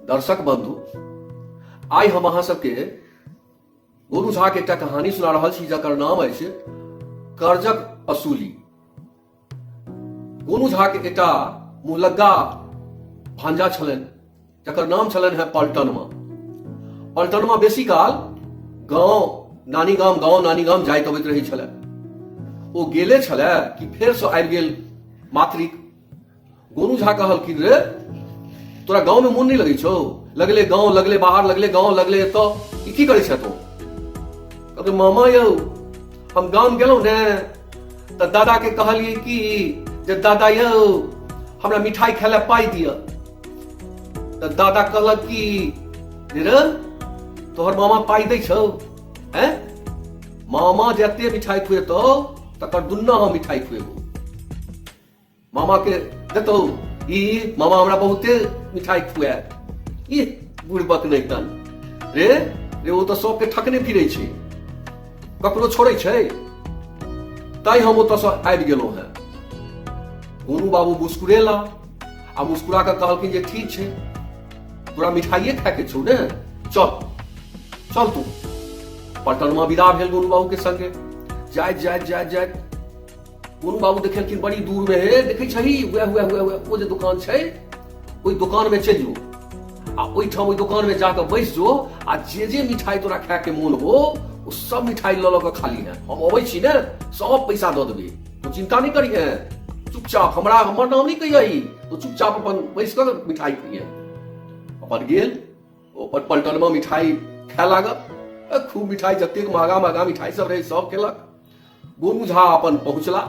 दर्शक बंधु, आई हम अहाँ सबके गोनू झा के एकटा कहानी सुना रहल छी जकर नाम अछि कर्जक असूली। गोनू झा के एकटा मुहलग्गा भांजा छलनि जकर नाम छलनि है पलटनमा। पलटनमा बेसी काल नानी गाम जाइत अबैत रहै छलै। ओ गेले छलै कि फेर से आबि गेल मातृक। गोनू झा कहलखिन, रे तोरा गांव में मोन नहीं लगे छो? लगले गांव, लगले बाहर, लगले गांव, लगले तो की करे छ? तो मामा यौ हम गांव गेलौं ने तो दादा के कहलिए कि जे दादा यौ हमरा मिठाई खाय पाई दिया। तो दादा कहलक कि रे तोहर मामा पाई दै छौ? हैं? मामा जते मिठाई खुएतो तकर दुन्ना हम मिठाई खुएबो। मामा के देतो ई मामा हमरा बहुते मिठाई खुआ। ई बुढ़बक नहीं तन रे वो तो सबके ठकने फिरे छे, ककरो छोड़े छे। ताई हम ओतऽ से आबि गेलौं हैं। गोनू बाबू मुस्कुरेला आ मुस्कुरा के कहलखिन जे ठीक छे, तोरा मिठाइए खाए के छौ ने, चल तू। पलटनमा विदा भेल गोनू बाबू के संगे। जाइत गोनू बाबू देखेलखिन बड़ी दूर में है, देखे छही वो जे दुकान छे, ओई दुकान में चल जो आ ओई ठाम ओई दुकान में जाकर बैस जो आ जे मिठाई तोरा खाए के मन हो वो सब मिठाई ल के खाली है। हम अबै छी ने सब पैसा दे देबे, तो चिंता नहीं करी है। चुपचाप हमर नाम नहीं कहिए, तो चुपचाप अपन बैस कर मिठाई खइए। अपन गेल अपन पलटनमा मिठाई खाए लागल। खूब मिठाई, जतेक महंगा मिठाई सब रहे सब खेलक। गोनू झा अपन पहुंचला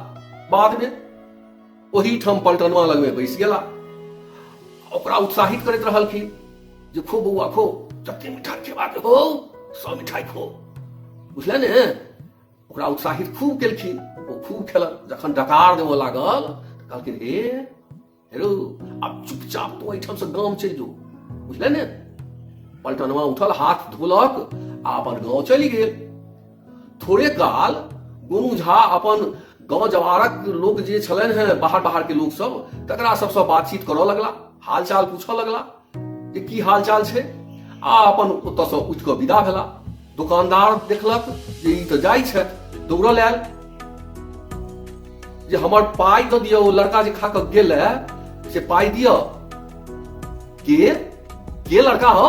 बाद में, वही ठाम पलटनमा लग में बैस गेला। ओकरा उत्साहित करैत रहलखिन जे खो बउआ खो, जते मिठाई खेबाक हो सब मिठाई खो, बुझले ने। ओकरा उत्साहित खूब केलखिन, वो खूब खेलक। जखन डकार देबो लागल कहलखिन, हेरो अब चुपचाप तो एहिठाम से गांव चल जो, बुझले ने। पलटनमा उठल, हाथ धोलक आ अपन गांव चली गेल। थोड़े काल गोनू झा अपन गांव जवारक लोग जे छलन हैं, बाहर के लोग सब, तकरा सबसे बातचीत करऽ लगला, हाल चाल पूछऽ लगला जे की हाल चाल छे। आ अपन ओतऽ से उठ कऽ विदा भेला। दुकानदार देखलक जे ई तऽ जाइ छथि, दौड़ल आयल जे हमर पाई दऽ दियौ, ओ लड़का जे खा कऽ गेल से पाई दियौ। के लड़का हो?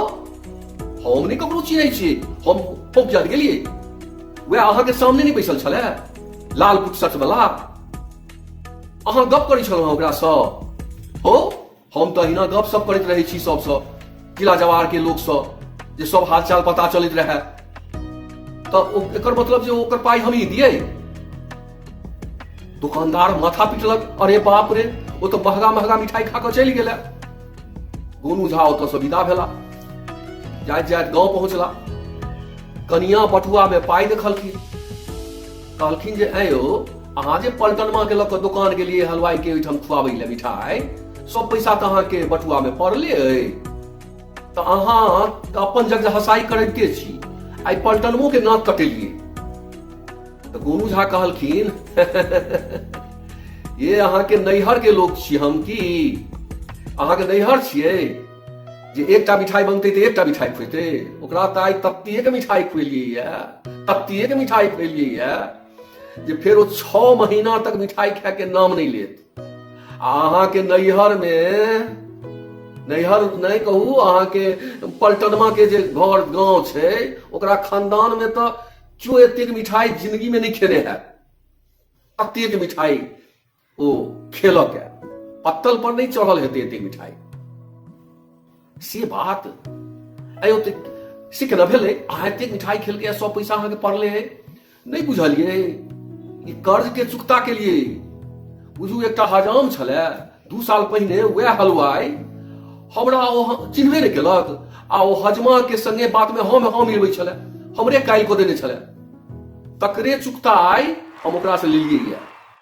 हम नहीं ककरो चिन्है छी, हम जान गेलिए। वह अहाँ के सामने नहीं बैसल छले, लाल बुट शर्ट वाला। अहाँ गप करै छलहुँ ओकरा सँ हो? हम तऽ अहिना गप सप करैत रहै छी सबसँ, जिला जवार के लोग सँ, जे सब हाल चाल पता चलैत रहे। तऽ एकर मतलब जे ओकर पाई हम ही दिए? दुकानदार माथा पिटलक, अरे बाप रे, वो तो महंगा मिठाई खा कऽ चलि गेलै। गोनू झा ओतऽ से विदा भेला। जाइत गांव पहुंचला। कनिया बटुआ में पाई देखलखिन, कहलखिन जे आयो अहाँ जे पलटनमा के लऽ कऽ दुकान गेलिए हलवाई के ओहिठाम खुआबै ले मिठाई, सब पैसा तऽ अहाँ के बटुआ में पड़ले अइ। तऽ अहाँ तऽ अपन जग हसाई करैते छी, आई पलटनमो के नाक कटेलिए। तऽ गोनू झा कहलखिन, ये अहाँ के नैहर के लोग छी हम की? अहाँ के नैहर छियै जे एकटा मिठाई बनते तो एकटा मिठाई खुएते? ओकरा तऽ आई तत्तिए के मिठाई खुएलिए जे फेर वो 6 महीना तक मिठाई खाए के नाम नहीं लेत। अहाँ के नैहर नहीं कहू, अहाँ के पलटनमा के जे घर गांव छे, ओकरा खानदान में तो क्यों एतेक मिठाई जिंदगी में नहीं खेने है। एतेक मिठाई ओ खेलक है, पत्तल पर नहीं चढ़ल हेते एतेक मिठाई। से बात आयो तो सीख न भेले। अहाँ एतेक मिठाई खेल के सब पैसा अहाँ के पड़ले है, नहीं बुझलिए? ई कर्ज के चुकता के लिए। बुझू एकटा हजाम छले 2 साल पहिने, वह हलवाई हमरा चिन्हबे नहीं केलक आ ओ हजमा के संगे बात में हम मिलबै छले, हमरे काल्हि को देने छले। तकरे चुकता आई हम ओकरा से लेलिए।